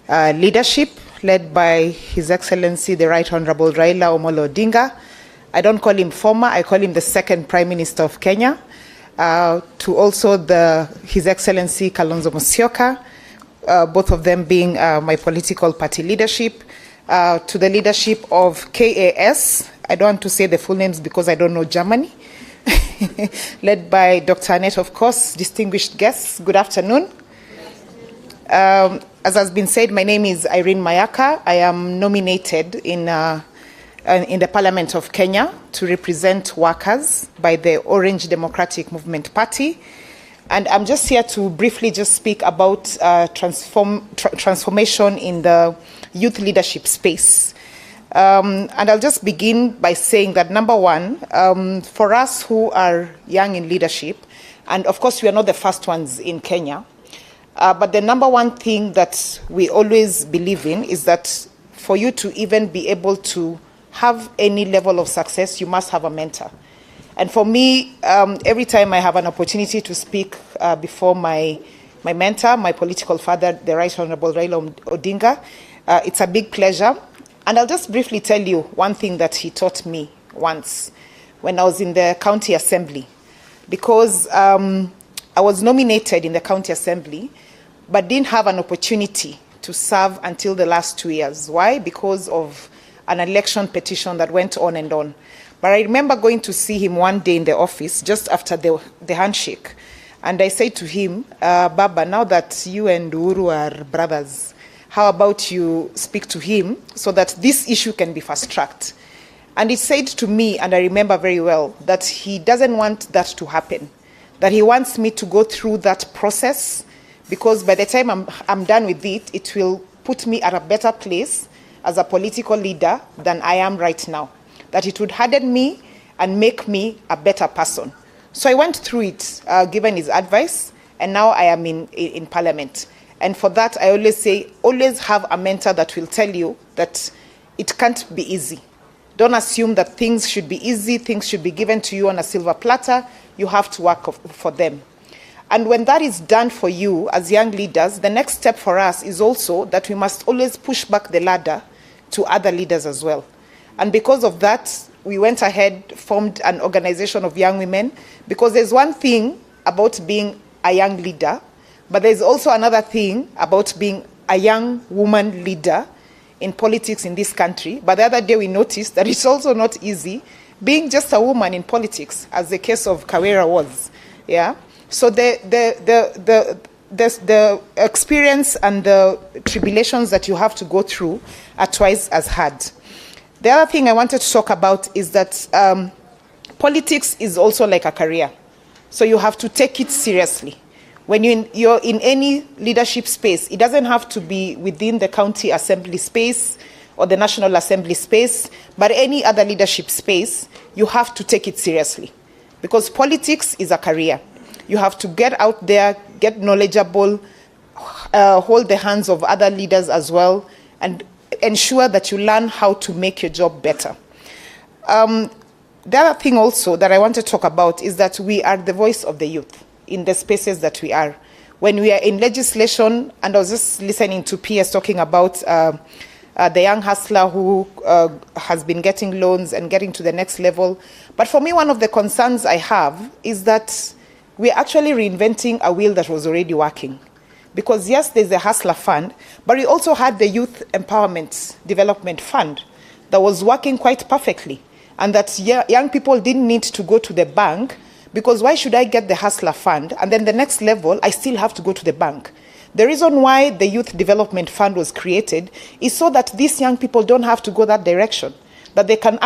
leadership led by His Excellency the Right Honorable Raila Odinga. I don't call him former, I call him the second Prime Minister of Kenya. To also His Excellency Kalonzo Musyoka, both of them being my political party leadership. To the leadership of KAS, I don't want to say the full names because I don't know Germany, led by Dr. Annette, of course, distinguished guests, good afternoon. As has been said, my name is Irene Mayaka. I am nominated in the Parliament of Kenya to represent workers by the Orange Democratic Movement Party. And I'm just here to briefly just speak about transformation in the youth leadership space. And I'll just begin by saying that, number one, for us who are young in leadership, and of course we are not the first ones in Kenya, but the number one thing that we always believe in is that for you to even be able to have any level of success, you must have a mentor. And for me, every time I have an opportunity to speak before my mentor, my political father, the Right Honorable Raila Odinga, it's a big pleasure. And I'll just briefly tell you one thing that he taught me once when I was in the county assembly. Because I was nominated in the county assembly, but didn't have an opportunity to serve until the last 2 years. Why? Because of an election petition that went on and on. But I remember going to see him one day in the office, just after the handshake. And I said to him, Baba, now that you and Uhuru are brothers, how about you speak to him so that this issue can be fast-tracked? And he said to me, and I remember very well, that he doesn't want that to happen, that he wants me to go through that process, because by the time I'm done with it, it will put me at a better place as a political leader than I am right now. That it would harden me and make me a better person. So I went through it, given his advice, and now I am in Parliament. And for that, I always say, always have a mentor that will tell you that it can't be easy. Don't assume that things should be easy, things should be given to you on a silver platter. You have to work for them. And when that is done for you as young leaders, the next step for us is also that we must always push back the ladder to other leaders as well. And because of that, we went ahead, formed an organization of young women, because there's one thing about being a young leader, but there's also another thing about being a young woman leader in politics in this country. But the other day we noticed that it's also not easy being just a woman in politics, as the case of Karua was. Yeah. So the experience and the tribulations that you have to go through are twice as hard. The other thing I wanted to talk about is that politics is also like a career. So you have to take it seriously. When you're in any leadership space, it doesn't have to be within the county assembly space or the National Assembly space, but any other leadership space, you have to take it seriously. Because politics is a career. You have to get out there, get knowledgeable, hold the hands of other leaders as well, and ensure that you learn how to make your job better. The other thing also that I want to talk about is that we are the voice of the youth in the spaces that we are. When we are in legislation, and I was just listening to PS talking about the young hustler who has been getting loans and getting to the next level. But for me, one of the concerns I have is that we're actually reinventing a wheel that was already working. Because yes, there's a hustler fund, but we also had the Youth Empowerment Development Fund that was working quite perfectly. And that young people didn't need to go to the bank, because why should I get the hustler fund and then the next level I still have to go to the bank? The reason why the Youth Development Fund was created is so that these young people don't have to go that direction, that they can actually